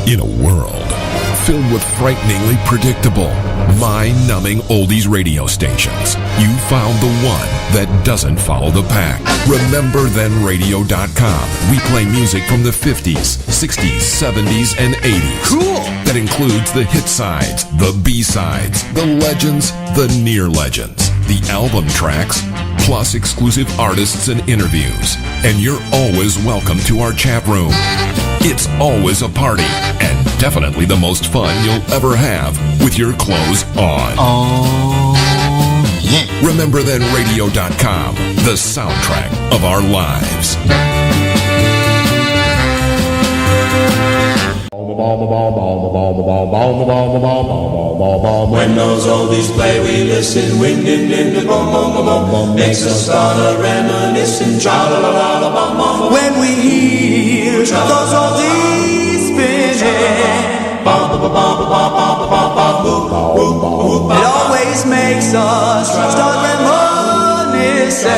In a world filled with frighteningly predictable, mind-numbing oldies radio stations, you found the one that doesn't follow the pack. RememberThenRadio.com. We play music from the 50s, 60s, 70s, and 80s. Cool! That includes the hit sides, the B-sides, the legends, the near legends, the album tracks, plus exclusive artists and interviews. And you're always welcome to our chat room. It's always a party, and definitely the most fun you'll ever have with your clothes on. Oh, yeah. RememberThenRadio.com, the soundtrack of our lives. When those oldies play, we listen. Wind in the bom bom bom bom makes us start a reminiscing. Tra la la la la bom bom. When we hear those oldies spinning, Bom bom bom bom bom bom bom bom. it always makes us start reminiscing.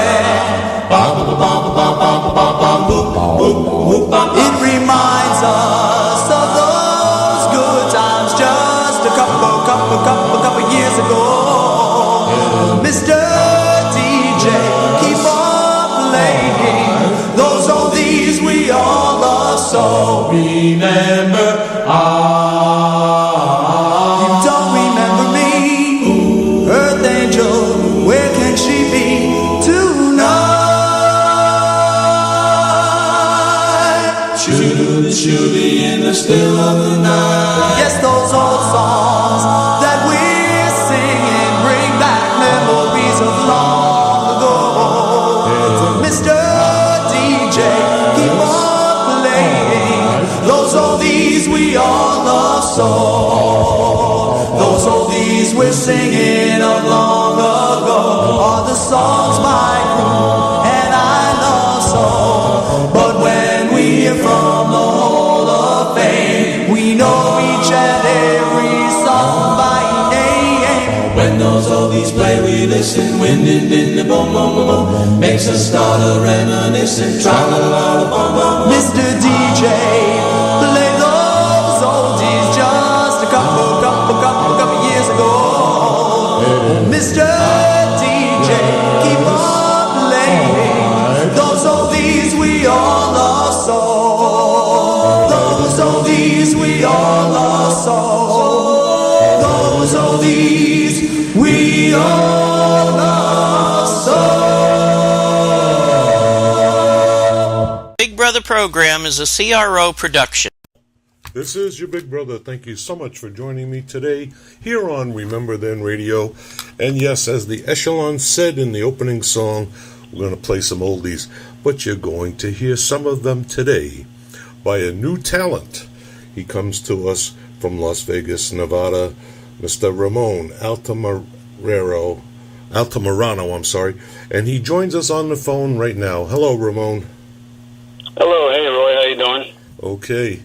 It reminds us of those good times just a couple years ago. Mr. DJ, keep on playing those oldies we all love so. Remember, You don't remember me, Earth Angel, where can she be tonight? Shooty in the still of the night. Yes, those old songs that we're singing bring back memories of long ago. Mr. DJ, keep on playing those oldies we all love so. Those oldies we're singing of long ago are the songs my crew and I love so. But when we hear from the Hall of Fame, we know each and every song by name. When those oldies play, we listen. Wind in the boom boom boom boom makes us start a reminiscing. Tra la la la bum bum. Mr. DJ, play those oldies just a couple years ago. Mr. DJ, keep on playing those oldies we all love so. Those oldies we all love so. Those oldies we all love so. Big Brother program is a CRO production. This is your big brother. Thank you so much for joining me today here on Remember Then Radio. And yes, as the Echelon said in the opening song, we're going to play some oldies, but you're going to hear some of them today by a new talent. He comes to us from Las Vegas, Nevada, Mr. Ramon Altamirano, and he joins us on the phone right now. Hello, Ramon. Hello, hey Roy, how you doing? Okay.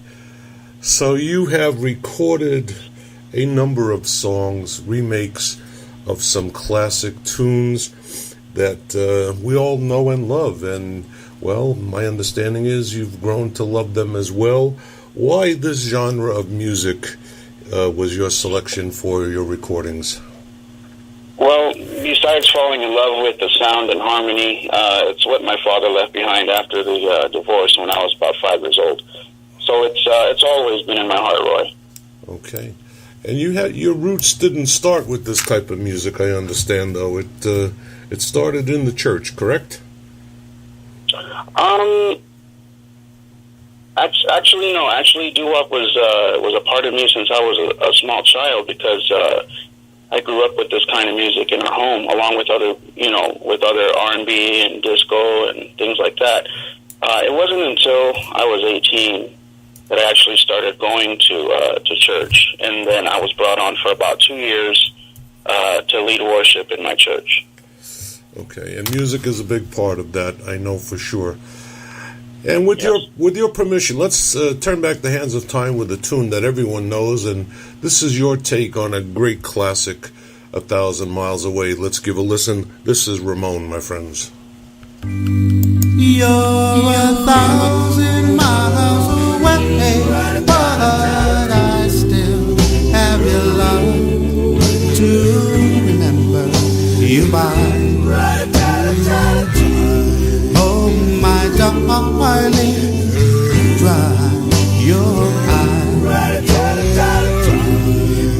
So you have recorded a number of songs, remakes of some classic tunes that we all know and love. And, well, my understanding is you've grown to love them as well. Why this genre of music was your selection for your recordings? Well, besides falling in love with the sound and harmony, it's what my father left behind after the divorce when I was about 5 years old. So it's always been in my heart, Roy. Okay. And your roots didn't start with this type of music, I understand, though. It started in the church, correct? Actually, no. Actually, doo-wop was a part of me since I was a small child because I grew up with this kind of music in our home, along with other R&B and disco and things like that. It wasn't until I was 18 that I actually started going to church, and then I was brought on for about 2 years to lead worship in my church. Okay, and music is a big part of that, I know for sure. And with your permission, let's turn back the hands of time with a tune that everyone knows, and this is your take on a great classic, 1,000 Miles Away. Let's give a listen. This is Ramon, my friends. You're 1,000 miles away, but your eyes.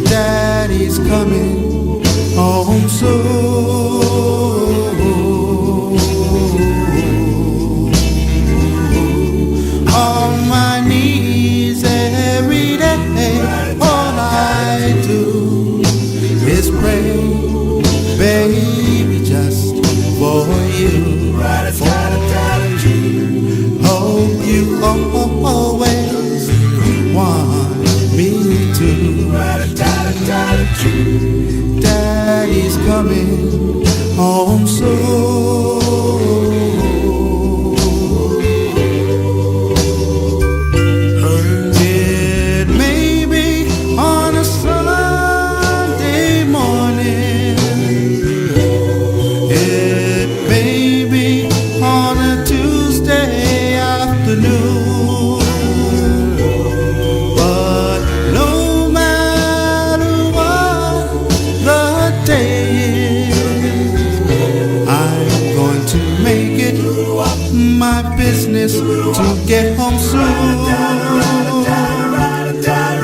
Daddy's coming home soon. On my knees every day, all I do is pray, baby, just for you. Hope you always want me to. Daddy's coming home soon. It may be on a Sunday morning. It may be on a Tuesday afternoon. But no matter what the day is, I'm going to make it my business to get home soon.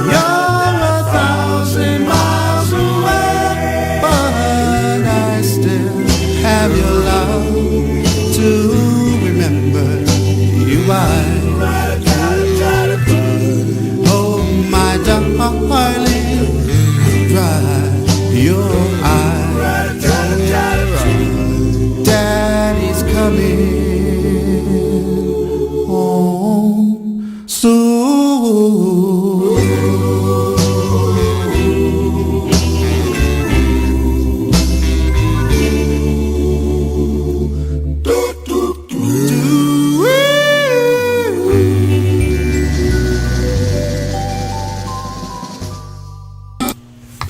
You're 1,000 miles away, but I still have your love to remember you by. Oh, my darling, dry your eyes. Daddy's coming home soon.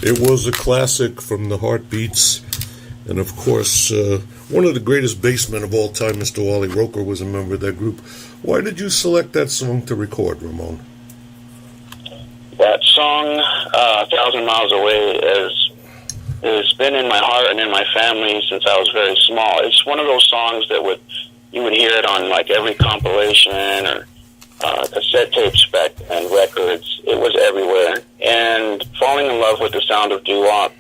It was a classic from the Heartbeats, and of course, one of the greatest bassmen of all time, Mr. Wally Roker, was a member of that group. Why did you select that song to record, Ramon? That song, 1,000 Miles Away, has been in my heart and in my family since I was very small. It's one of those songs that you would hear it on like every compilation or cassette tape spec and records. It was everywhere. And falling in love with the sound of doo-wop,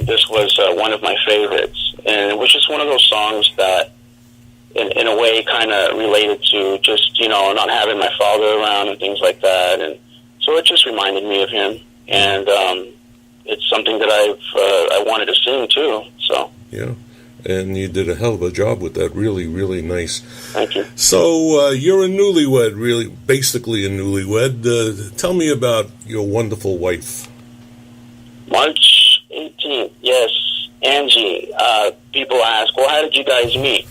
this was one of my favorites. And it was just one of those songs that, in a way, kind of related to just, not having my father around and things like that. And so it just reminded me of him. And it's something that I wanted to sing, too. So yeah. And you did a hell of a job with that. Really, really nice. Thank you. So you're a newlywed, really, basically a newlywed. Tell me about your wonderful wife. March 18th, yes, Angie. People ask, well, how did you guys meet?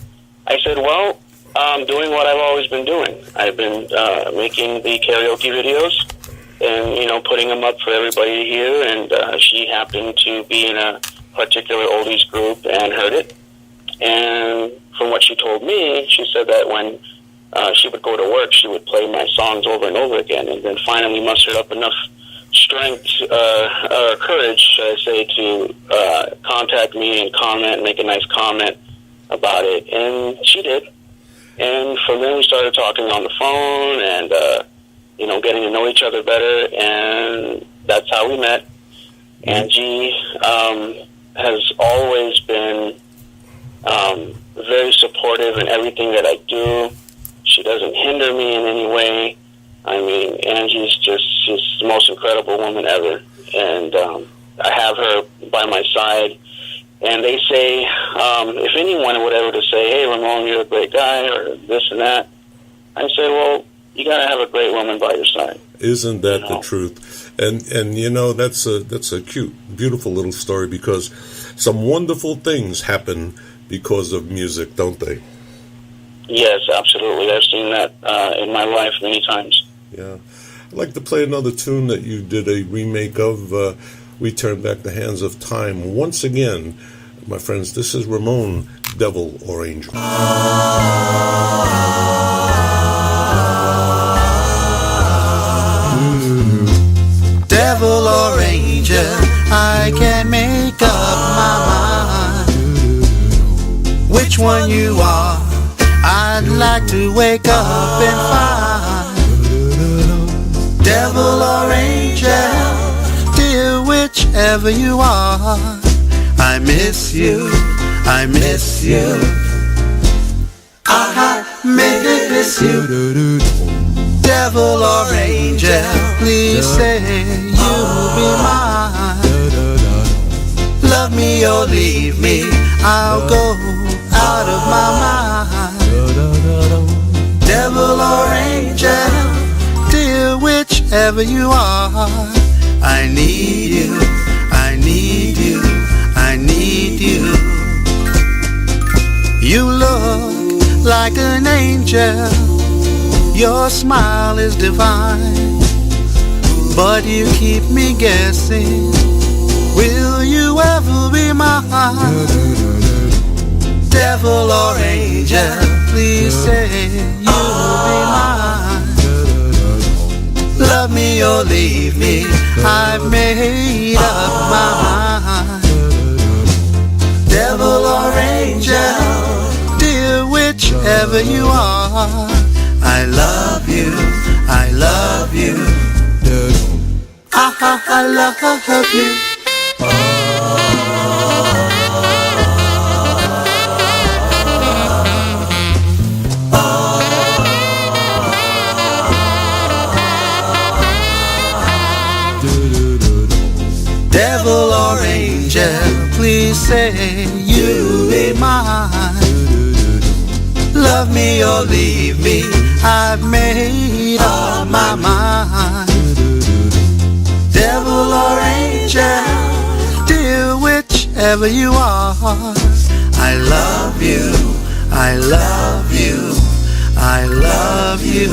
I said, well, I'm doing what I've always been doing. I've been making the karaoke videos and, putting them up for everybody to hear. And she happened to be in a particular oldies group and heard it. And from what she told me, she said that when she would go to work, she would play my songs over and over again, and then finally mustered up enough strength or courage, should I say, to contact me and comment, make a nice comment about it. And she did. And from then we started talking on the phone and, getting to know each other better, and that's how we met. Angie has always been very supportive in everything that I do. She doesn't hinder me in any way. I mean, Angie's she's the most incredible woman ever. And I have her by my side. And they say, if anyone would ever to say, hey, Ramon, you're a great guy, or this and that, I say, well, you got to have a great woman by your side. Isn't that the truth? And that's a cute, beautiful little story, because some wonderful things happen because of music, don't they? Yes, absolutely. I've seen that in my life many times. Yeah. I'd like to play another tune that you did a remake of, We Turn Back the Hands of Time. Once again, my friends, this is Ramon, Devil or Angel. Devil or angel, I can't make up my mind which one you are. I'd like to wake up and find whichever you are. I miss you, I miss you, I miss you. Devil or angel, please say you'll be mine. Love me or leave me, I'll go out of my mind. Devil or angel, dear, whichever you are, I need you, I need you, I need you. You look like an angel, your smile is divine, but you keep me guessing, will you ever be mine? Devil or angel, please say you'll be mine. Love me or leave me, I've made up my mind. Devil or angel, dear, whichever you are, I love you, I love you, I love you. Devil or angel, please say you'll be mine. Love me or leave me, I've made up my mind. Devil or angel, dear, whichever you are, I love you, I love you, I love you.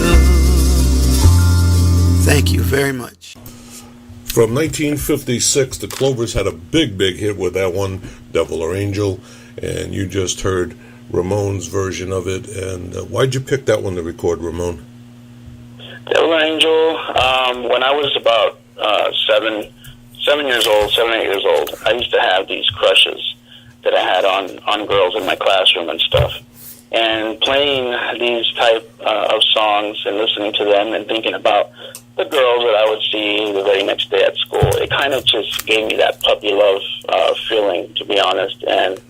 Thank you very much. From 1956, the Clovers had a big hit with that one, Devil or Angel, and you just heard Ramon's version of it. And why'd you pick that one to record, Ramon? Devil or Angel, when I was about 7 years old, 7 or 8 years old, I used to have these crushes that I had on girls in my classroom and stuff. And playing these type of songs and listening to them and thinking about the girls that I would see the very next day at school, it kind of just gave me that puppy love feeling, to be honest. And,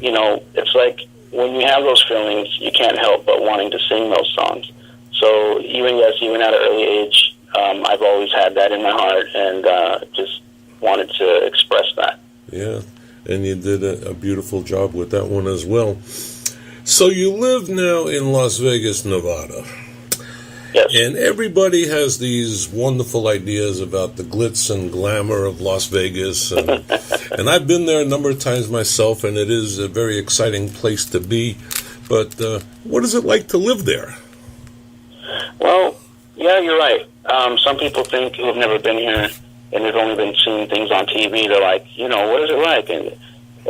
you know, it's like when you have those feelings, you can't help but wanting to sing those songs. So even at an early age, I've always had that in my heart and just wanted to express that. Yeah, and you did a beautiful job with that one as well. So you live now in Las Vegas, Nevada. Yes. And everybody has these wonderful ideas about the glitz and glamour of Las Vegas. And I've been there a number of times myself, and it is a very exciting place to be. But what is it like to live there? Well, yeah, you're right. Some people think who have never been here and they've only been seeing things on TV, they're like, you know, what is it like? And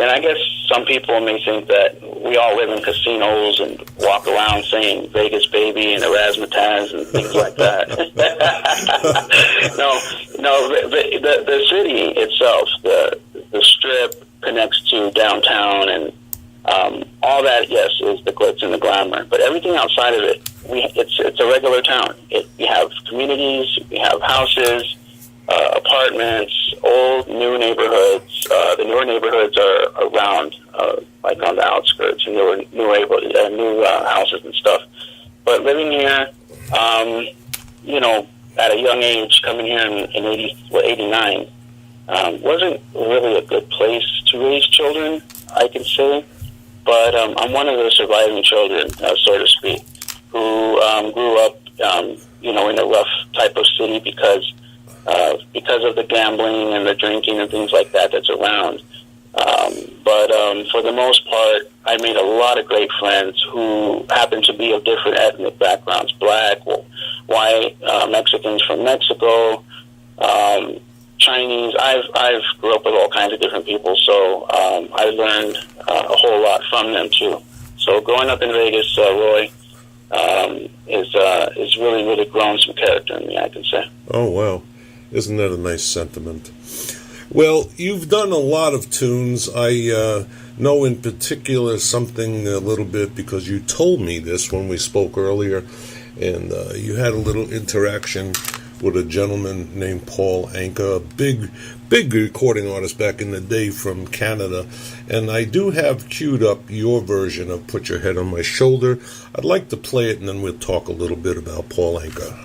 I guess some people may think that we all live in casinos and walk around saying Vegas baby and Erasmataz and things like that. No, the city itself, the strip connects to downtown and all that, yes, is the glitz and the glamour. But everything outside of it, it's a regular town. We have communities, we have houses, apartments, old, new neighborhoods. The newer neighborhoods are around, like on the outskirts, and new houses and stuff. But living here, you know, at a young age, coming here in 89, wasn't really a good place to raise children, I can say. But I'm one of the surviving children, so to speak, who grew up, you know, in a rough type of city because of the gambling and the drinking and things like that that's around. But for the most part, I made a lot of great friends who happen to be of different ethnic backgrounds, black, white, Mexicans from Mexico, Chinese. I've grew up with all kinds of different people, so I learned a whole lot from them too. So growing up in Vegas, Roy, is really, really grown some character in me, I can say. Oh, wow. Isn't that a nice sentiment? Well, you've done a lot of tunes. I know in particular something a little bit because you told me this when we spoke earlier, and you had a little interaction with a gentleman named Paul Anka, a big recording artist back in the day from Canada. And I do have queued up your version of Put Your Head on My Shoulder. I'd like to play it, and then we'll talk a little bit about Paul Anka.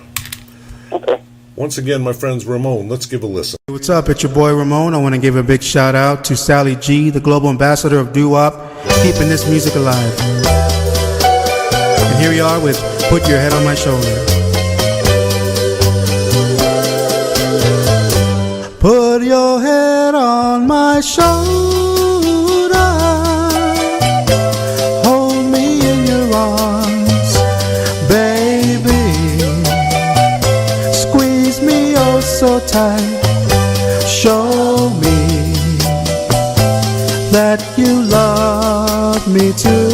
Okay. Once again, my friends, Ramon, let's give a listen. What's up? It's your boy Ramon. I want to give a big shout out to Sally G, the global ambassador of doo-wop, keeping this music alive. And here we are with Put Your Head on My Shoulder. Put your head on my shoulder, hold me in your arms, baby, squeeze me oh so tight, show me that you love me too.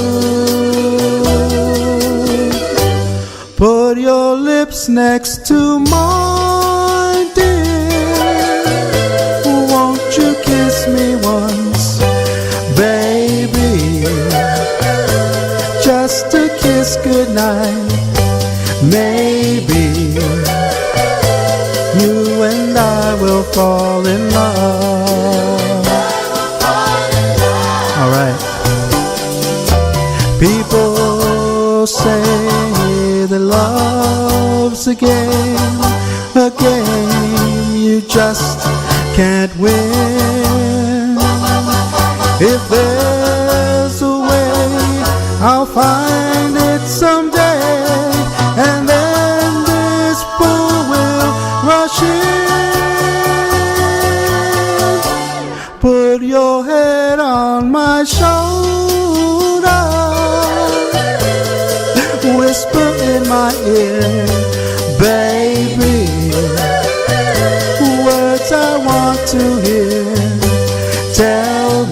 Put your lips next to mine, dear, won't you kiss me once, baby, just a kiss goodnight, maybe you and I will fall in love. Alright. People say that love's a game you just can't win. If there's a way, I'll find it someday, and then this fool will rush in. Put your head on my shoulder, whisper in my ear, baby, words I want to hear. Tell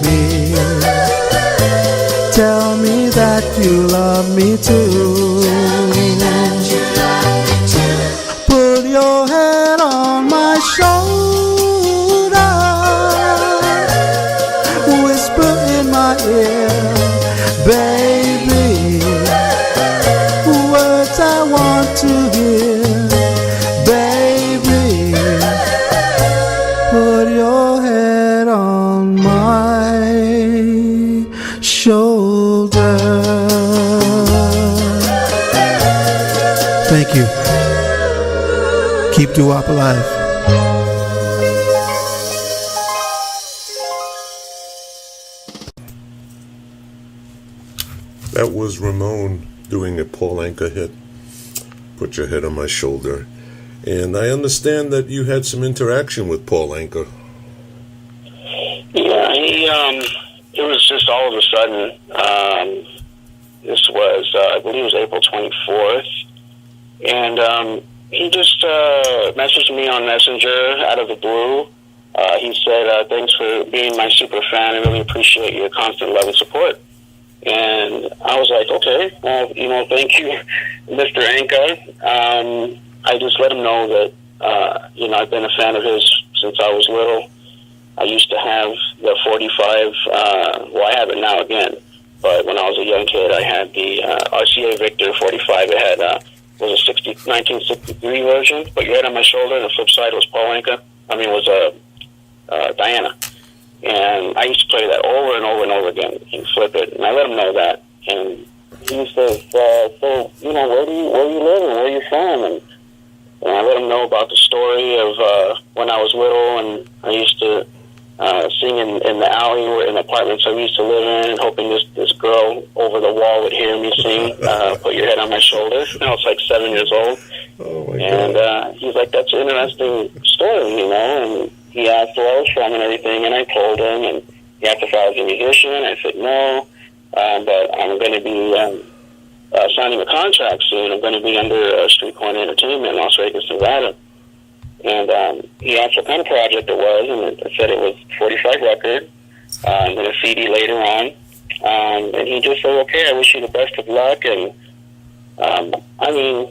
me that you love me too. Put your head on my shoulder, whisper in my ear, baby, words I want to hear, baby, put your head on my shoulder. Thank you. Keep doo-wop alive. That was Ramon doing a Paul Anka hit, Put Your Head on My Shoulder. And I understand that you had some interaction with Paul Anka. Yeah, it was just all of a sudden. This was, I believe it was April 24th. And he just messaged me on Messenger out of the blue. He said, thanks for being my super fan. I really appreciate your constant love and support. And I was like, okay, well, thank you, Mr. Anka. I just let him know that, I've been a fan of his since I was little. I used to have the 45, I have it now again, but when I was a young kid, I had the RCA Victor 45. It had, was a 1963 version, Put Your Head on My Shoulder, and the flip side was Diana. And I used to play that over and over and over again and flip it, and I let him know that. And he says, where do you live and where are you from? And I let him know about the story of when I was little, and I used to sing in the alley or in the apartments I used to live in, hoping this girl over the wall would hear me sing Put Your Head on My Shoulder. I was like 7 years old. Oh my and God. He's like, that's an interesting story, and he asked where I was from and everything, and I told him, and he asked if I was a musician. I said no, but I'm going to be signing a contract soon. I'm going to be under Street Corner Entertainment in Las Vegas, Nevada. And he asked what kind of project it was, and I said it was 45 record, and then a CD later on. And he just said, okay, I wish you the best of luck. And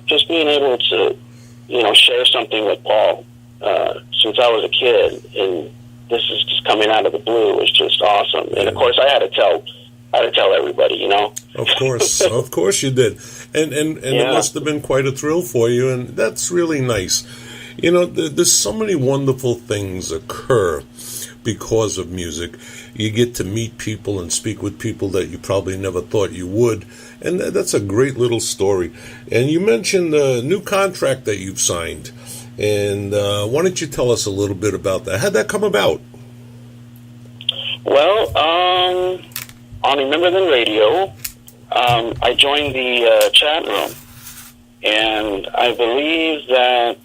just being able to, share something with Paul since I was a kid, and this is just coming out of the blue, was just awesome. And of course, I had to tell everybody, Of course you did. And it must have been quite a thrill for you, and that's really nice. You know, there's so many wonderful things occur because of music. You get to meet people and speak with people that you probably never thought you would, and that's a great little story. And you mentioned the new contract that you've signed, and why don't you tell us a little bit about that? How'd that come about? Well, on Remember Then Radio, I joined the chat room, and I believe that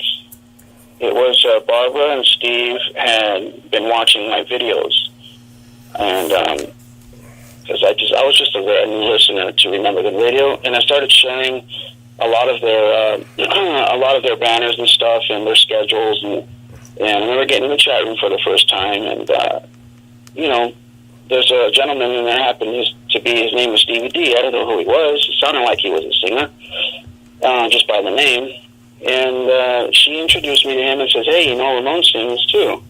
it was Barbara and Steve had been watching my videos, and because I was just a very new listener to Remember Then Radio, and I started sharing a lot of their banners and stuff and their schedules, and I remember getting in the chat room for the first time, and you know, there's a gentleman in there happened to be, his name was Stevie D. I don't know who he was. It sounded like he was a singer, just by the name. And she introduced me to him and says, "Hey, you know, Ramon sings too."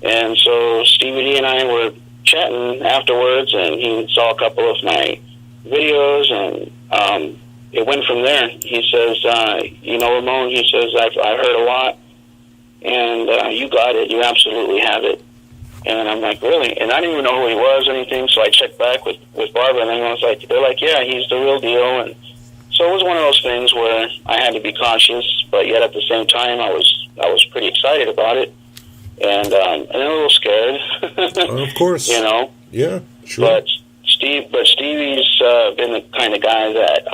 And so Stevie D and I were chatting afterwards, and he saw a couple of my videos, and it went from there. He says, "You know, Ramon," he says, "I've heard a lot, and you got it. You absolutely have it." And I'm like, "Really?" And I didn't even know who he was or anything, so I checked back with Barbara, and I was like, they're like, "Yeah, he's the real deal." And so it was one of those things where I had to be cautious, but yet at the same time, I was pretty excited about it, and a little scared. Of course, you know. Yeah, sure. But Stevie's been the kind of guy that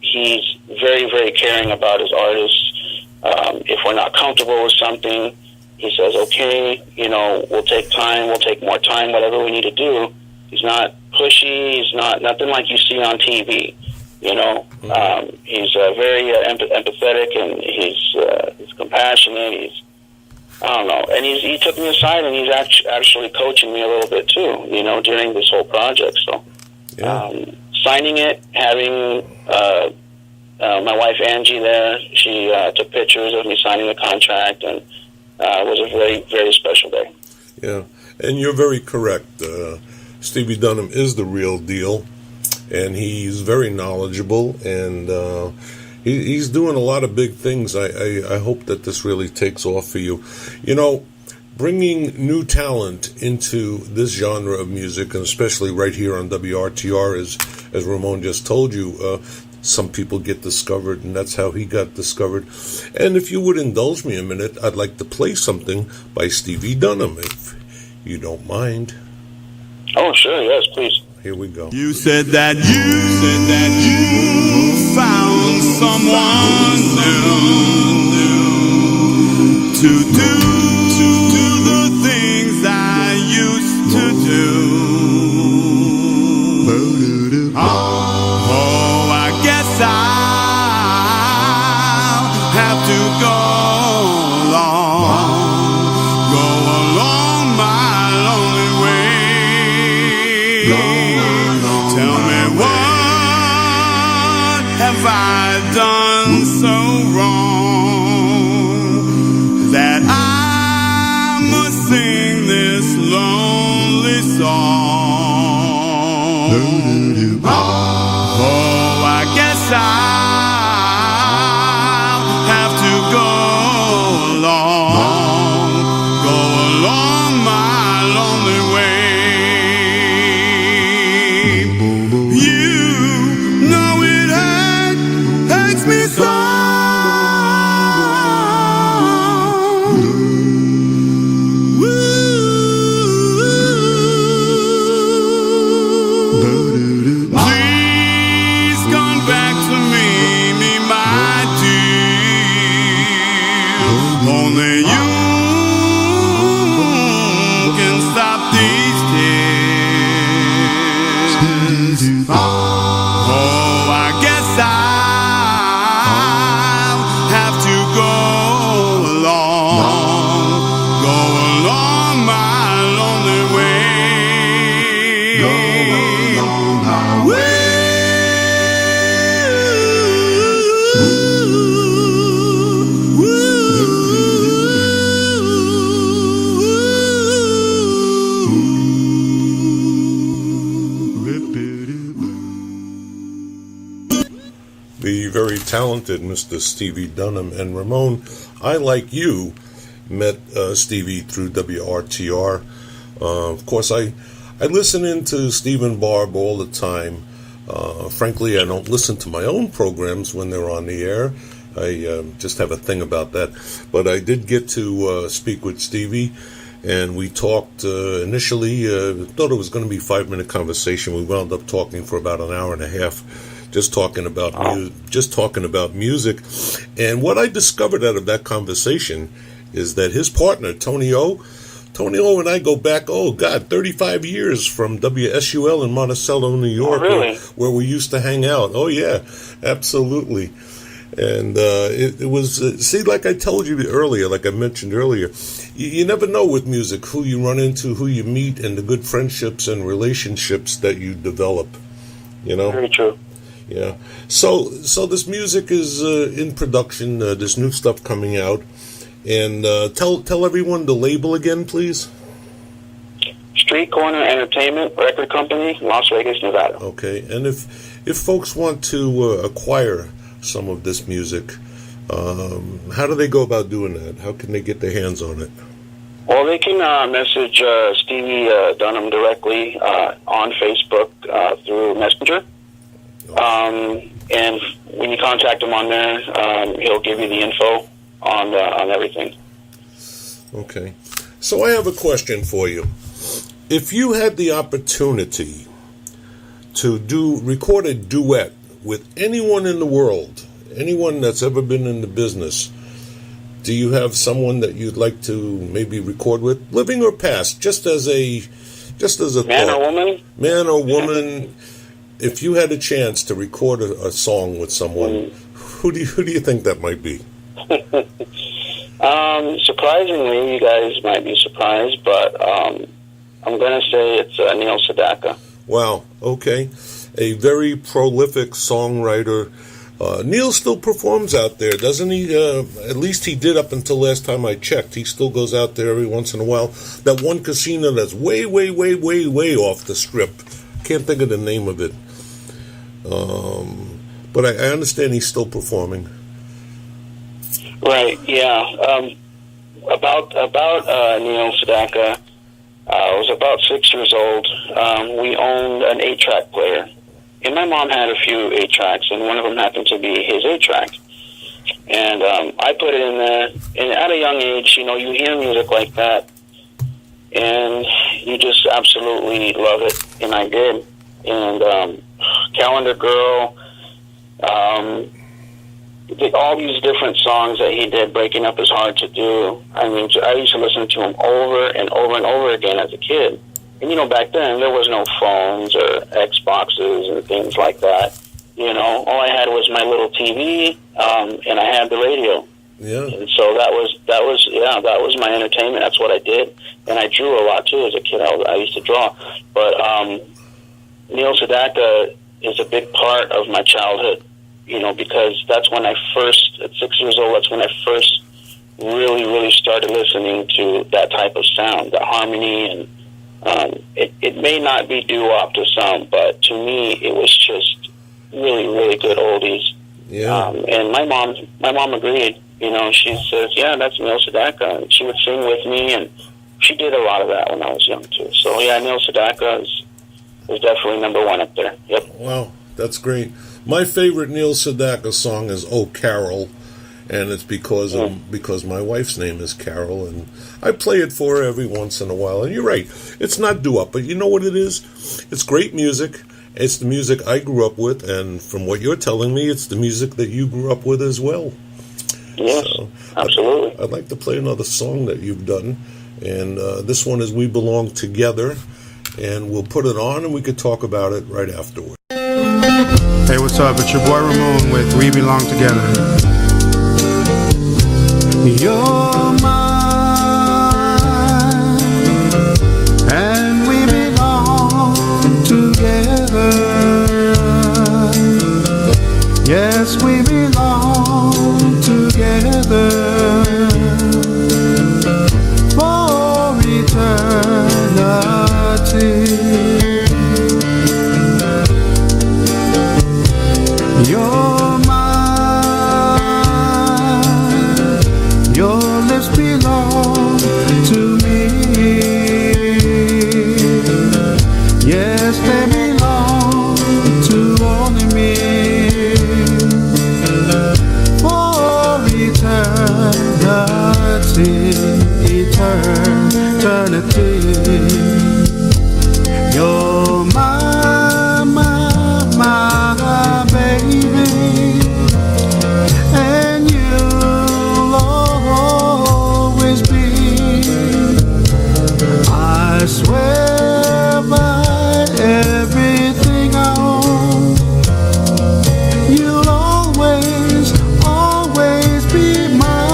he's very, very caring about his artists. If we're not comfortable with something, he says, "Okay, you know, we'll take time, we'll take more time, whatever we need to do." He's not pushy. He's nothing like you see on TV. You know, he's very empathetic, and he's compassionate. He's, I don't know, and he took me aside, and he's actually coaching me a little bit too. You know, during this whole project. So, signing it, having my wife Angie there, she took pictures of me signing the contract, and it was a very, very special day. Yeah, and you're very correct. Stevie Dunham is the real deal, and he's very knowledgeable, and he's doing a lot of big things. I hope that this really takes off for you. You know, bringing new talent into this genre of music, and especially right here on WRTR, as Ramon just told you, some people get discovered, and that's how he got discovered. And if you would indulge me a minute, I'd like to play something by Stevie Dunham, if you don't mind. Oh, sure, yes, please. Here we go. You said that you found someone new to do the things I used to do. Oh, I guess I'll have to go along my lonely way. Tell me, what have I done so wrong that I must sing this lonely song? Oh, I guess I'll have to go along my lonely way. You know it hurts me so. Please come back to me, my dear. Only you can stop these tears. Oh, I guess I'll have to go along my lonely way. The very talented Mr. Stevie Dunham. And Ramon, I, like you, met Stevie through WRTR. Of course, I listen into Stephen Barb all the time. Frankly, I don't listen to my own programs when they're on the air. I just have a thing about that. But I did get to speak with Stevie, and we talked initially. Thought it was going to be a 5-minute conversation. We wound up talking for about an hour and a half, just talking about music. And what I discovered out of that conversation is that his partner, Tony O and I go back, 35 years from WSUL in Monticello, New York, where we used to hang out. Oh, yeah, absolutely. And it was, like I told you earlier, like I mentioned earlier, you never know with music who you run into, who you meet, and the good friendships and relationships that you develop, you know? Very true. Yeah. So this music is in production, this new stuff coming out. And tell everyone the label again, please. Street Corner Entertainment Record Company, Las Vegas, Nevada. Okay. And if folks want to acquire some of this music, how do they go about doing that? How can they get their hands on it? Well, they can message Stevie Dunham directly on Facebook through Messenger. And when you contact him on there, he'll give you the info on everything. Okay. So I have a question for you. If you had the opportunity to record a duet with anyone in the world, anyone that's ever been in the business, do you have someone that you'd like to maybe record with, living or past, just as a Man thought? or woman? Man or woman. If you had a chance to record a song with someone, who do you think that might be? Surprisingly, you guys might be surprised, but I'm going to say it's Neil Sedaka. Wow, okay. A very prolific songwriter. Neil still performs out there, doesn't he? At least he did up until last time I checked. He still goes out there every once in a while. That one casino that's way off the strip. Can't think of the name of it. But I understand he's still performing. Right, yeah. About Neil Sedaka, I was about 6 years old. We owned an 8-track player. And my mom had a few 8-tracks, and one of them happened to be his 8-track. And I put it in there, and at a young age, you hear music like that, and you just absolutely love it, and I did. And Calendar Girl, all these different songs that he did, Breaking Up Is Hard to Do. I mean, I used to listen to him over and over and over again as a kid. And, back then, there was no phones or Xboxes and things like that. All I had was my little TV, and I had the radio. Yeah. And so that was my entertainment. That's what I did. And I drew a lot, too, as a kid. I used to draw. But Neil Sedaka is a big part of my childhood, because that's when I first, at 6 years old, that's when I first really started listening to that type of sound, the harmony, and it may not be doo-wop to some, but to me, it was just really good oldies. Yeah. And my mom agreed. She says, yeah, that's Neil Sedaka. And she would sing with me, and she did a lot of that when I was young, too. So, yeah, Neil Sedaka is definitely number one up there. Yep. Wow, that's great. My favorite Neil Sedaka song is "Oh Carol," and it's because my wife's name is Carol, and I play it for her every once in a while. And you're right, it's not doo-wop, but you know what it is? It's great music. It's the music I grew up with, and from what you're telling me, it's the music that you grew up with as well. Yes, so, absolutely. I'd like to play another song that you've done, and this one is "We Belong Together," and we'll put it on, and we could talk about it right afterward. Hey, what's up? It's your boy Ramon with We Belong Together. You're mine, and we belong together. Yes, we belong together for eternity. You're mine, lips belong to me. Yes, they belong to only me. For eternity, eternity. You're my baby, and you'll always be. I swear by everything I own, you'll always, always be mine.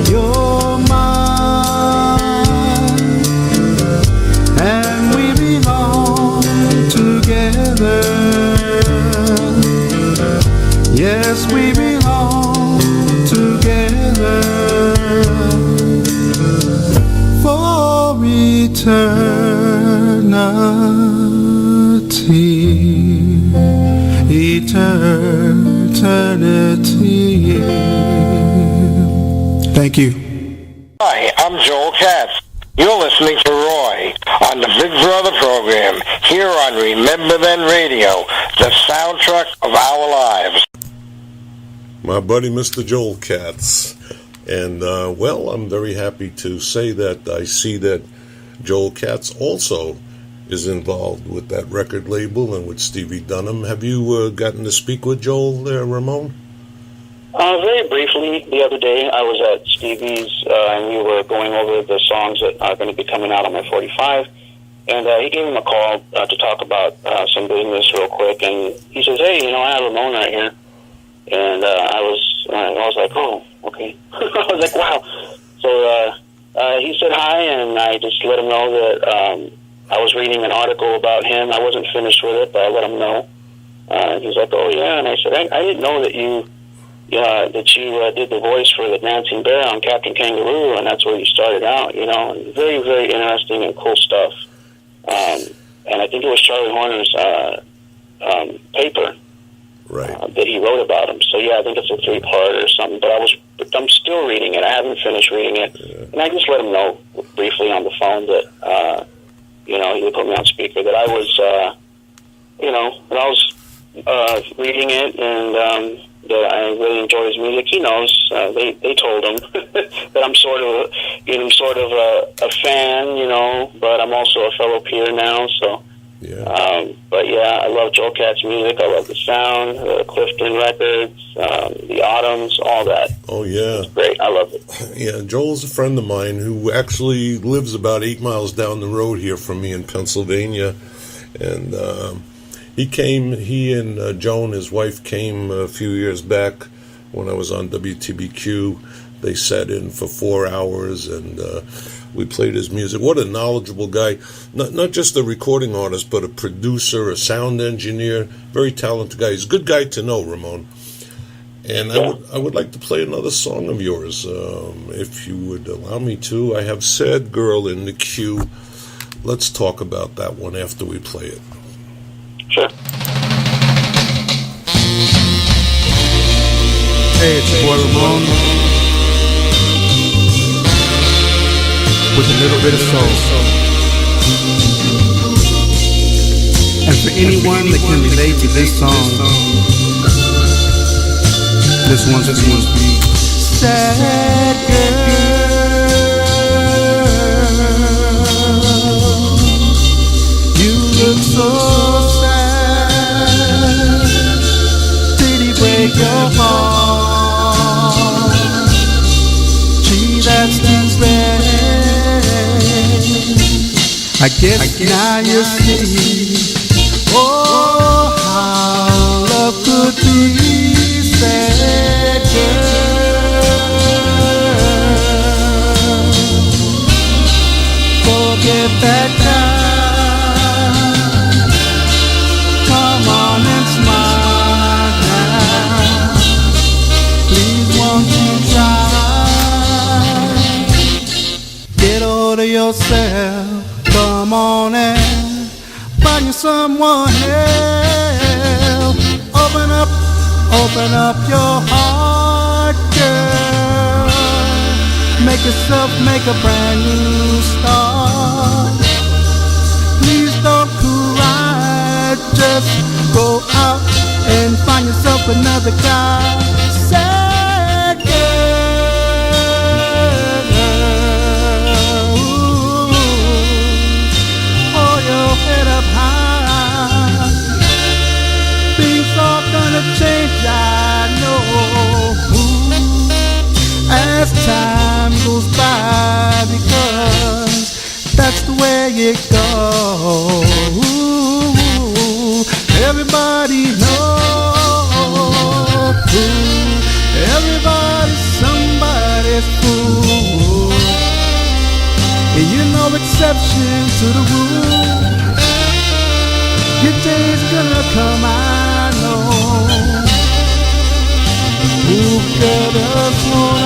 You're mine, and we belong together. Yes, we belong together for eternity, eternity. Thank you. Hi, I'm Joel Katz. You're listening to Roy on the Big Brother program here on Remember Then Radio, the soundtrack of our lives. My buddy Mr. Joel Katz. And, well, I'm very happy to say that I see that Joel Katz also is involved with that record label and with Stevie Dunham. Have you gotten to speak with Joel there, Ramon? Very briefly, the other day I was at Stevie's and we were going over the songs that are going to be coming out on my 45. And he gave him a call to talk about some business real quick. And he says, hey, I have Ramon right here. And I was like, oh, okay. I was like, wow. So he said hi, and I just let him know that I was reading an article about him. I wasn't finished with it, but I let him know. He's like, oh, yeah. And I said, I didn't know that you did the voice for the Dancing Bear on Captain Kangaroo, and that's where you started out, Very, very interesting and cool stuff. And I think it was Charlie Horner's paper. Right. That he wrote about him. So yeah, I think it's a 3-part or something. But I'm still reading it. I haven't finished reading it, and I just let him know briefly on the phone that he would put me on speaker that I was, when I was reading it and that I really enjoy his music. He knows. They told him that I'm sort of a fan, but I'm also a fellow peer now. So. Yeah. But yeah, I love Joel Katz's music. I love the sound, the Clifton records, the Autumns, all that. Oh yeah, it's great. I love it. Yeah, Joel's a friend of mine who actually lives about 8 miles down the road here from me in Pennsylvania, and he and Joan, his wife, came a few years back when I was on WTBQ. They sat in for 4 hours and we played his music. What a knowledgeable guy. Not just a recording artist, but a producer, a sound engineer. Very talented guy. He's a good guy to know, Ramon. And I would like to play another song of yours, if you would allow me to. I have Sad Girl in the queue. Let's talk about that one after we play it. Sure. Hey, it's your boy Ramon. With a little bit of soul. And for anyone that can relate to this song, this one's for you. Sad girl, you look so sad. Did he break your heart? Gee, that's too bad. I guess now you see, oh, how love could be. Sad girl, forget that time. Come on and smile now. Please won't you try? Get hold of yourself. Come on and find you someone else. Open up your heart, girl. make yourself make a brand new start. Please don't cry, just go out and find yourself another guy. Sad girl, hold your head up high. Things are gonna change, I know, as time goes by, because that's the way it goes. Everybody knows, everybody's somebody's fool. And you know exception to the rule. Your day's gonna come, I know. Who could have sworn?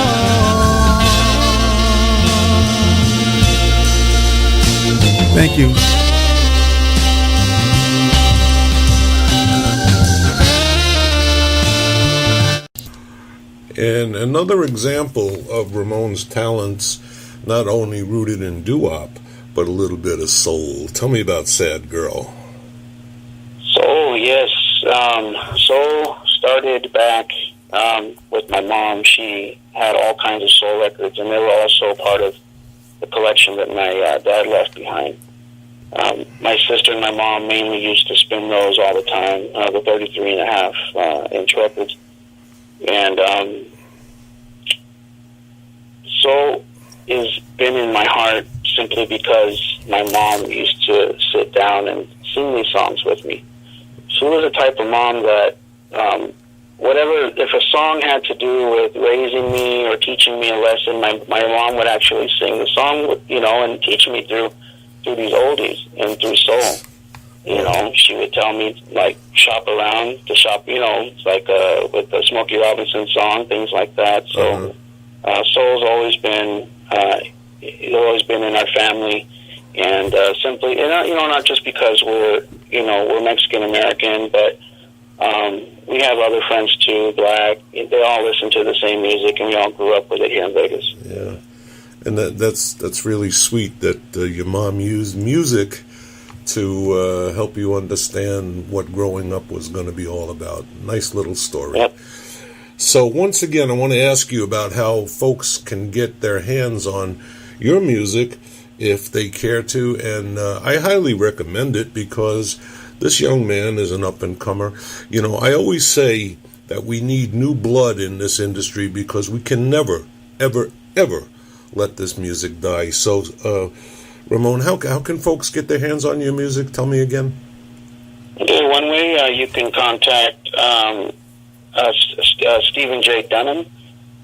Thank you. And another example of Ramon's talents, not only rooted in doo-wop, but a little bit of soul. Tell me about Sad Girl. Soul, yes. Soul started back with my mom. She had all kinds of soul records, and they were also part of the collection that my dad left behind. My sister and my mom mainly used to spin those all the time, the 33.5 inch records. And soul has been in my heart simply because my mom used to sit down and sing these songs with me. She was the type of mom that whatever, if a song had to do with raising me or teaching me a lesson, my mom would actually sing the song, you know, and teach me through these oldies and through soul. You know, she would tell me, like, shop around to shop, you know, like with the Smokey Robinson song, things like that. So soul's always been in our family. And simply, you know, not just because we're Mexican American, but we have other friends too, black. They all listen to the same music, and we all grew up with it here in Vegas. Yeah, and that's really sweet that your mom used music to help you understand what growing up was going to be all about. Nice little story. Yep. So once again, I want to ask you about how folks can get their hands on your music if they care to, and I highly recommend it because this young man is an up-and-comer. You know, I always say that we need new blood in this industry because we can never, ever, ever let this music die. So, Ramon, how can folks get their hands on your music? Tell me again. Okay, one way you can contact Stephen J. Dunham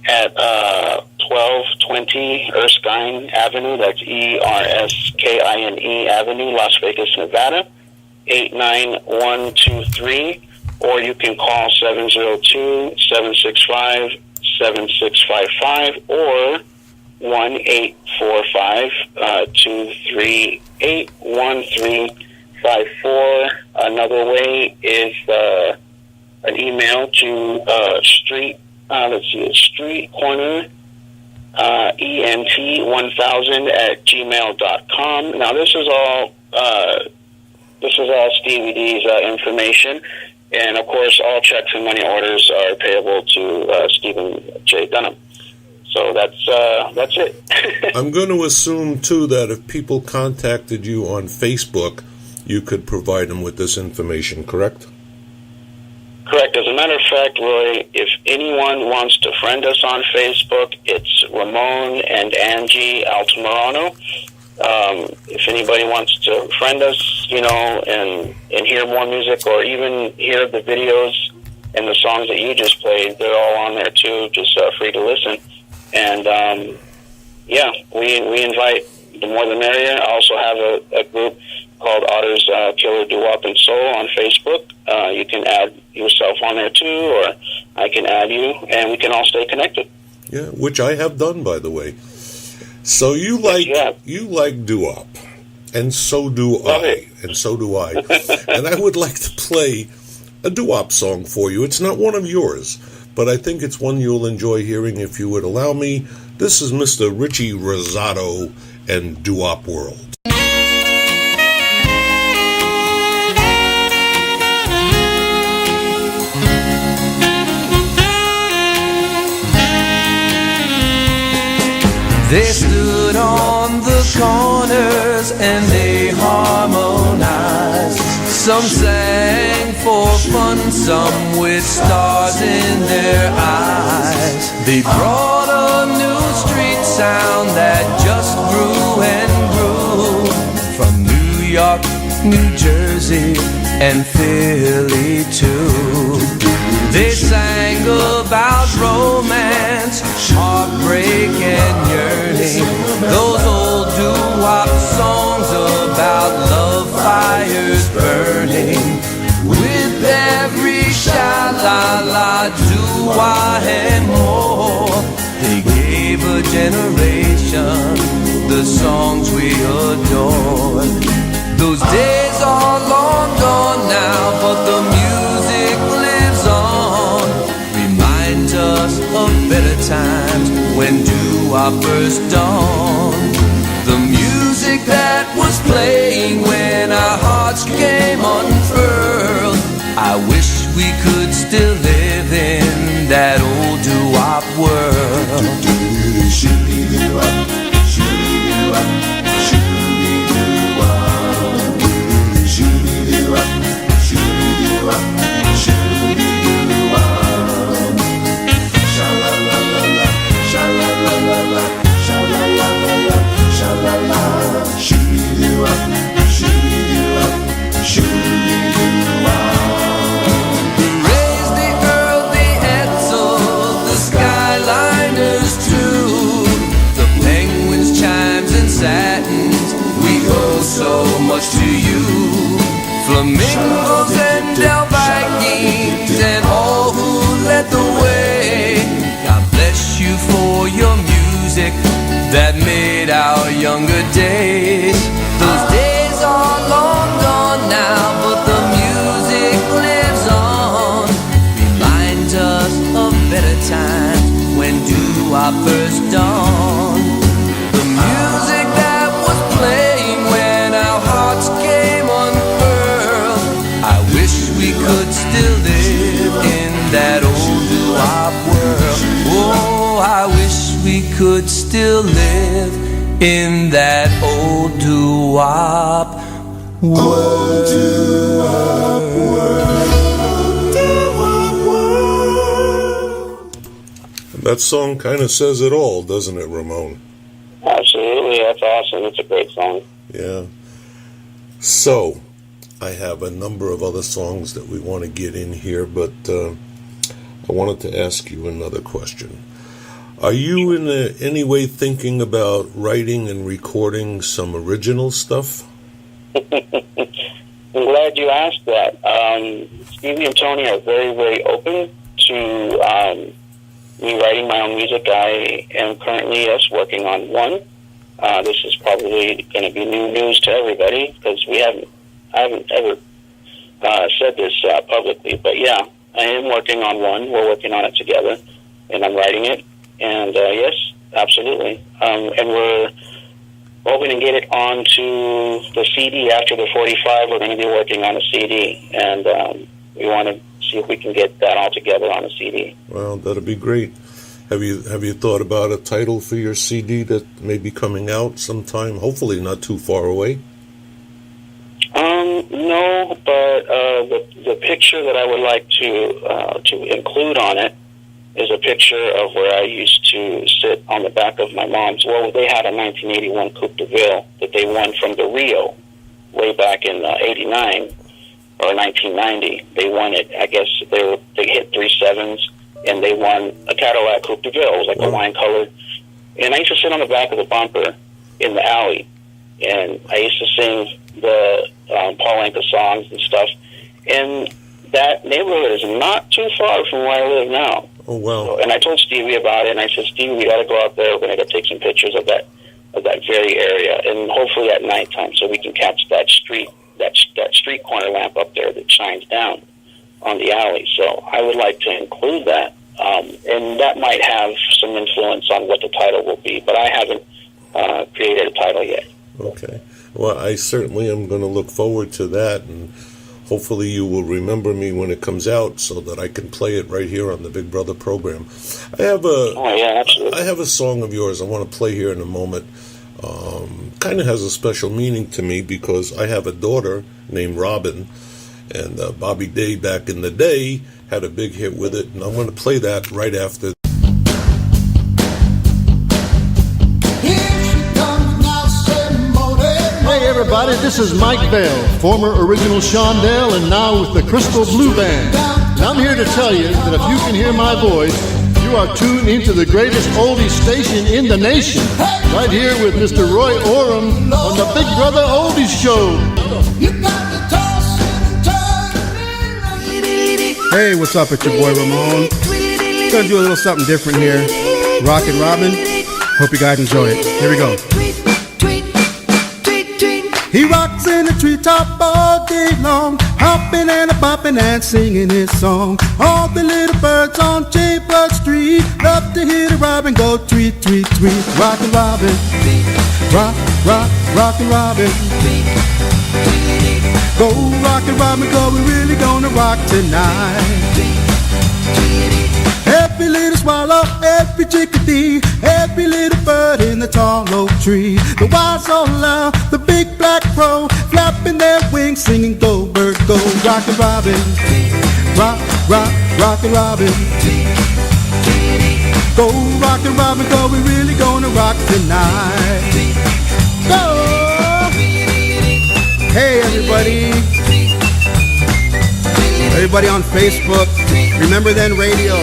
at 1220 Erskine Avenue. That's Erskine Avenue, Las Vegas, Nevada, 89123. Or you can call 702-765-7655 or 1-845-238-1354. Another way is an email to street corner ent1000@gmail.com. Now this is all Stevie D's information, and of course all checks and money orders are payable to Stephen J. Dunham. So that's it. I'm going to assume too that if people contacted you on Facebook, you could provide them with this information, correct? Correct. As a matter of fact, Roy, if anyone wants to friend us on Facebook, it's Ramon and Angie Altamirano. If anybody wants to friend us, you know, and hear more music or even hear the videos and the songs that you just played, they're all on there too, just free to listen. And, we invite, the more the merrier. I also have a group called Otter's Killer Doo-Wop and Soul on Facebook. You can add yourself on there too, or I can add you, and we can all stay connected. Yeah, which I have done, by the way. So you like doo-wop, and so do I, and so do I. And I would like to play a doo-wop song for you. It's not one of yours, but I think it's one you'll enjoy hearing if you would allow me. This is Mr. Richie Rosado and Doo-Wop World. They stood on the corners and they harmonized. Some sang for fun, some with stars in their eyes. They brought a new street sound that just grew and grew. From New York, New Jersey, and Philly too. They sang about romance, heartbreak, and yearning. Those old doo-wop songs about love fires burning. With every sha-la-la, doo-wah and more, they gave a generation the songs we adore. Those days are long gone now, but the music lives on. Reminds us of better times when doo-woppers dawned. The music that was playing when our hearts became unfurled. I wish we could still live in that old doo-wop world. Shoo-dee-doo-wop, shoo-dee-doo-wop, shoo-dee-doo-wop, shoo-dee-doo-wop, shoo-dee-doo-wop, shoo-dee-doo-wop. Sha-la-la-la-la, sha-la-la-la-la, sha-la-la-la-la, sha-la-la. Shoo-dee-doo-wop, shoo-dee-doo-wop, shoo-dee-doo-wop. Raise the Earl, the Edsel, the Skyliners too. The penguins, chimes, and satins, we owe so much to you. Flamingos and Del Vikings and all who led the way. God bless you for your music that made our younger days. Those days are long gone now, but the music lives on. Reminds us of better times when doo-woppers dawned. The music that was playing when our hearts came unfurled. I wish we could still live in that old doo-wop world. Oh, I wish we could still live in that old doo-wop world. Doo-wop world. Doo-wop world. That song kind of says it all, doesn't it, Ramon? Absolutely, that's awesome. It's a great song. Yeah. So, I have a number of other songs that we want to get in here, but I wanted to ask you another question. Are you in any way thinking about writing and recording some original stuff? I'm glad you asked that. Stevie and Tony are very, very open to me writing my own music. I am currently, working on one. This is probably going to be new news to everybody because I haven't ever said this publicly. But yeah, I am working on one. We're working on it together, and I'm writing it. And yes, absolutely. And we're hoping to get it onto the CD after the 45. We're going to be working on a CD, and we want to see if we can get that all together on a CD. Well, that'd be great. Have you thought about a title for your CD that may be coming out sometime? Hopefully, not too far away. No, but the picture that I would like to include on it is a picture of where I used to sit on the back of my mom's. Well, they had a 1981 Coupe de Ville that they won from the Rio way back in 89 or 1990. They won it. I guess they hit 3 sevens, and they won a Cadillac Coupe de Ville. It was like a wine colored. And I used to sit on the back of the bumper in the alley, and I used to sing the Paul Anka songs and stuff. And that neighborhood is not too far from where I live now. Oh, wow. So, and I told Stevie about it, and I said, Stevie, we got to go out there. We're going to go take some pictures of that very area, and hopefully at nighttime, so we can catch that street corner lamp up there that shines down on the alley. So I would like to include that and that might have some influence on what the title will be, but I haven't created a title yet. Okay. Well, I certainly am going to look forward to that, and hopefully you will remember me when it comes out so that I can play it right here on the Big Brother program. I have a song of yours I want to play here in a moment. Kind of has a special meaning to me because I have a daughter named Robin, and Bobby Day back in the day had a big hit with it, and I'm going to play that right after. Hey everybody, this is Mike Bell, former original Shondell and now with the Crystal Blue Band. And I'm here to tell you that if you can hear my voice, you are tuned into the greatest oldies station in the nation. Right here with Mr. Roy Oram on the Big Brother Oldies Show. Hey, what's up? It's your boy Ramon. Gonna do a little something different here. Rockin Robin. Hope you guys enjoy it. Here we go. He rocks in the treetop all day long, hopping and a-bopping and singing his song. All the little birds on Chamber Street love to hear the robin go tweet, tweet, tweet. Rockin' Robin, rock, rock, rockin' Robin. Go rockin' Robin, go, we're really gonna rock tonight. Every little swallow, every chickadee, every little bird in the tall oak tree. The wise old loud, the big black crow, flapping their wings, singing go bird go. Rockin' Robin, rock, rock, rockin' Robin. Go rockin' Robin, go, we're really gonna rock tonight. Go! Hey everybody. Everybody on Facebook. Remember Then Radio.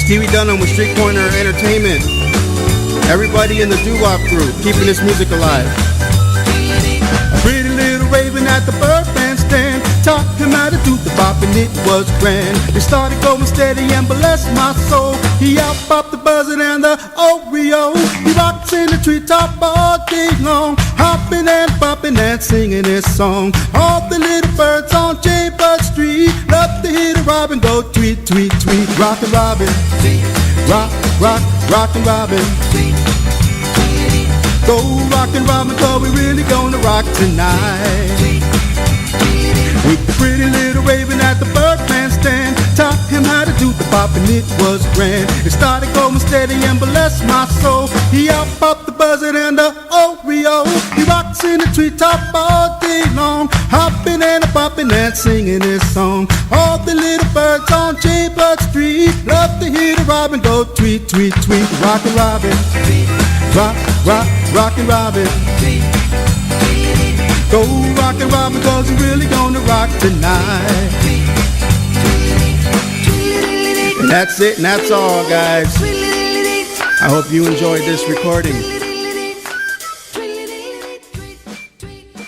Stevie Dunham with Street Corner Entertainment. Everybody in the doo-wop group, keeping this music alive. A pretty little raven at the bird bandstand taught him how to do the bop, and it was grand. It started going steady and bless my soul. He out-popped the buzzard and the Oreo. He rocks in the treetop all day long, hopping and bopping and singing his song. All the little birds on Chamber Street love to hear the robin go tweet, tweet, tweet. Rockin' Robin, rock, rock, rockin' Robin. Go rockin' Robin, go, we're really gonna rock tonight. With the pretty little raven at the Birdman stand, taught him how to do the bop, and it was grand. It started going steady and bless my soul. He out-popped the buzzard and the Oreo. He rocks in the treetop all day long, hopping and a-bopping and singing his song. All the little birds on Chamber Street love to hear the robin go tweet, tweet, tweet. Rockin' Robin, rock, rock, rockin' Robin. Go rockin' Robin, cause we're really gonna rock tonight. And that's it, and that's all, guys. I hope you enjoyed this recording.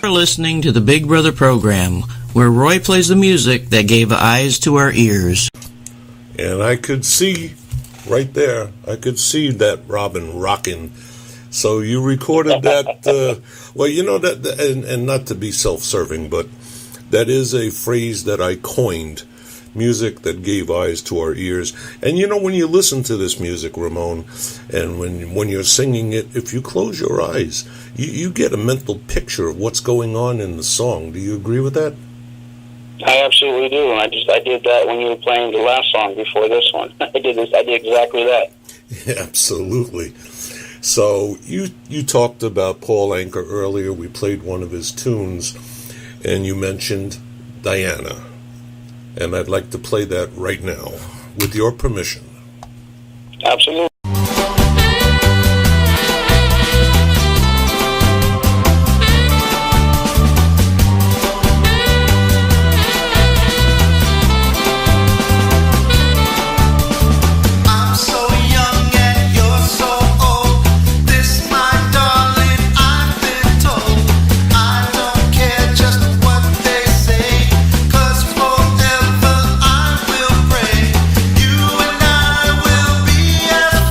You're listening to the Big Brother program, where Roy plays the music that gave eyes to our ears. And I could see right there, I could see that Robin rocking. So you recorded that, well, you know, that, and not to be self-serving, but that is a phrase that I coined, music that gave eyes to our ears. And you know, when you listen to this music, Ramon, and when you're singing it, if you close your eyes, you get a mental picture of what's going on in the song. Do you agree with that? I absolutely do, and I did that when you were playing the last song before this one. I did exactly that. Yeah, absolutely. So you talked about Paul Anka earlier. We played one of his tunes, and you mentioned Diana. And I'd like to play that right now, with your permission. Absolutely. Forever I will pray, you and I will be as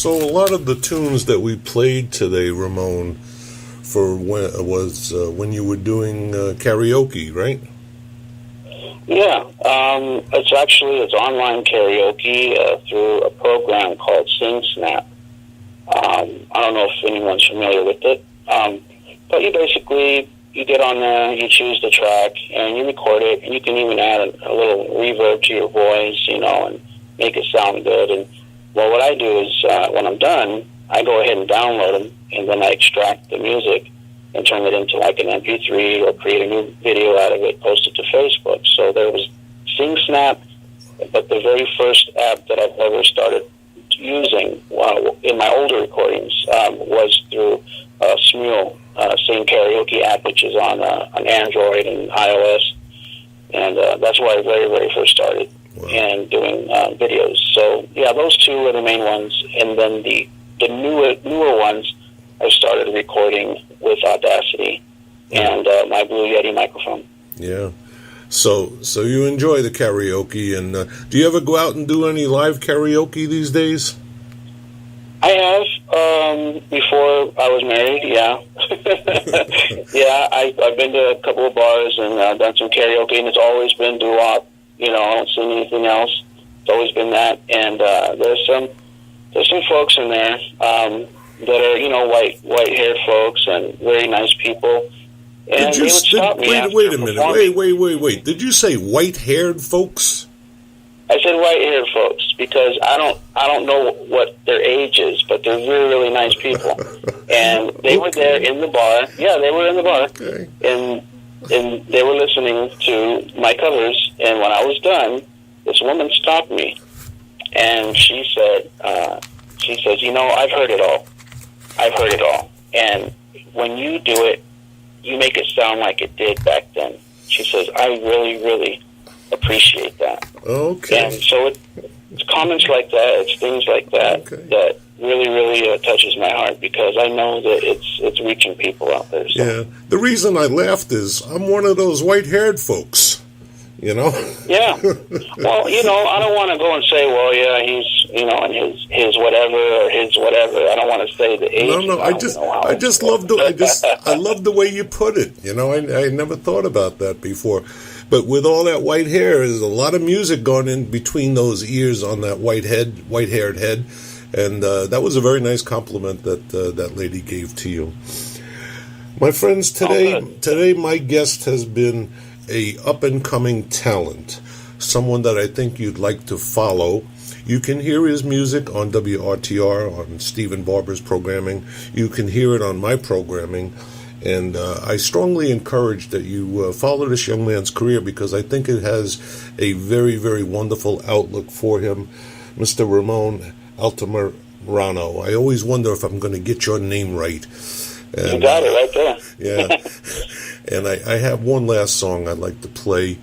So a lot of the tunes that we played today, Ramon, for when you were doing karaoke, right? Yeah, it's online karaoke through a program called SingSnap. I don't know if anyone's familiar with it, but you get on there, you choose the track, and you record it, and you can even add a little reverb to your voice, and make it sound good. And well, what I do is when I'm done, I go ahead and download them, and then I extract the music and turn it into like an MP3 or create a new video out of it, post it to Facebook. So there was SingSnap, but the very first app that I've ever started using in my older recordings was through Smule, Sing Karaoke app, which is on Android and iOS. And that's where I very, very first started and doing videos. So, yeah, those two are the main ones. And then the newer ones, I started recording with Audacity and my Blue Yeti microphone. Yeah. So you enjoy the karaoke, and do you ever go out and do any live karaoke these days? I have, before I was married, yeah. Yeah, I've been to a couple of bars and done some karaoke, and it's always been doo-wop. I don't sing anything else. It's always been that. And there's some folks in there that are, white-haired folks and very nice people. And they would stop me wait a minute. Wait. Did you say white-haired folks? I said white-haired folks because I don't know what their age is, but they're really, really nice people. And they were there in the bar. Yeah, they were in the bar. Okay. And they were listening to my covers. And when I was done, this woman stopped me. And she says, I've heard it all. I've heard it all. And when you do it, you make it sound like it did back then. She says, I really, really appreciate that. Okay. And so it's comments like that, it's things like that that really, really touches my heart because I know that it's reaching people out there. So. Yeah. The reason I laughed is I'm one of those white-haired folks, Yeah. Well, I don't want to go and say, well, yeah, he's, and his whatever or his whatever. I don't want to say the age. No, I love the way you put it. I never thought about that before. But with all that white hair, there's a lot of music going in between those ears on that white-haired head. And that was a very nice compliment that that lady gave to you. My friends, today my guest has been a up-and-coming talent, someone that I think you'd like to follow. You can hear his music on WRTR, on Stephen Barber's programming. You can hear it on my programming. And I strongly encourage that you follow this young man's career because I think it has a very, very wonderful outlook for him. Mr. Ramon Altamirano. I always wonder if I'm going to get your name right. And, you got it right there. Yeah. And I have one last song I'd like to play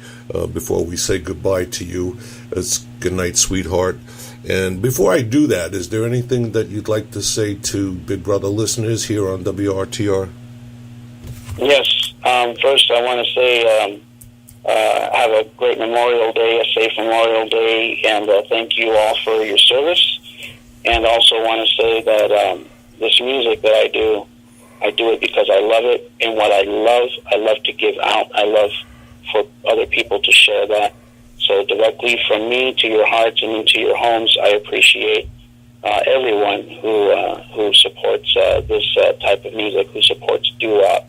before we say goodbye to you. It's Goodnight, Sweetheart. And before I do that, is there anything that you'd like to say to Big Brother listeners here on WRTR? Yes. First, I want to say have a great Memorial Day, a safe Memorial Day, and thank you all for your service. And also want to say that this music that I do it because I love it, and what I love to give out. I love for other people to share that. So directly from me to your hearts and into your homes, I appreciate everyone who supports this type of music, who supports doo-wop,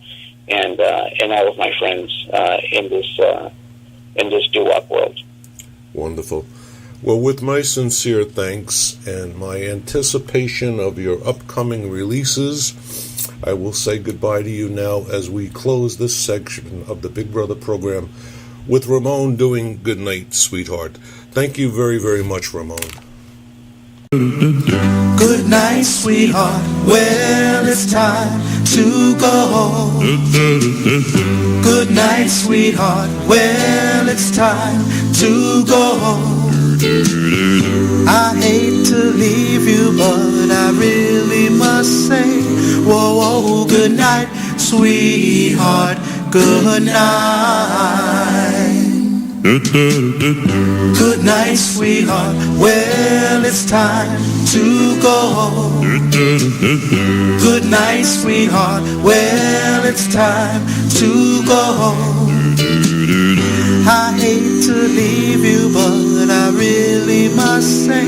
and all of my friends in this doo-wop world. Wonderful. Well, with my sincere thanks and my anticipation of your upcoming releases, I will say goodbye to you now as we close this section of the Big Brother program with Ramon doing Goodnight, Sweetheart. Thank you very, very much, Ramon. Good night, sweetheart. Well, it's time to go. Good night, sweetheart. Well, it's time to go. I hate to leave you, but I really must say, whoa, whoa, good night, sweetheart. Good night. Good night, sweetheart. Well, it's time to go. Good night, sweetheart. Well, it's time to go. I hate to leave you, but I really must say,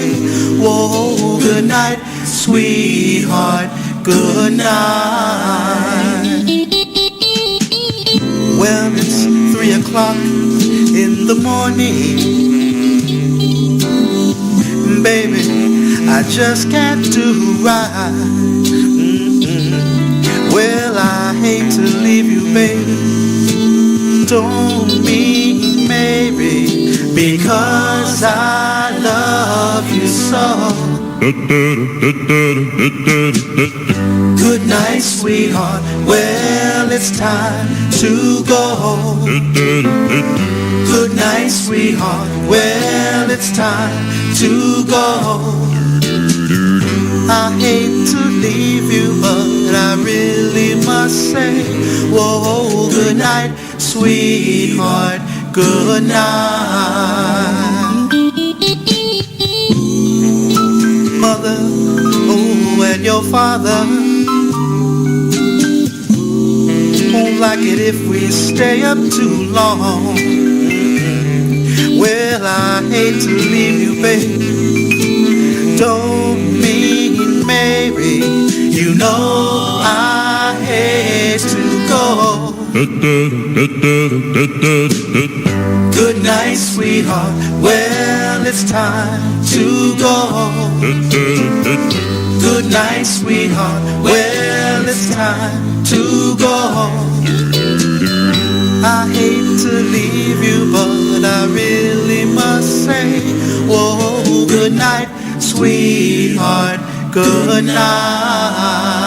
whoa, good night, sweetheart, good night. Well, it's 3 o'clock in the morning. Baby, I just can't do right. Well, I hate to leave you, baby. Don't mean maybe, because I love you so. Good night, sweetheart. Well, it's time to go. Good night, sweetheart. Well, it's time to go. I hate to leave you, but I really must say, whoa, good night, sweetheart, good night. Mother, oh, and your father won't like it if we stay up too long. Well, I hate to leave you, baby. Don't mean maybe, you know I hate to go. Good night, sweetheart. Well, it's time to go. Good night, sweetheart. Well, it's time to go. I hate to leave you, but I really must say, whoa, good night, sweetheart, good night.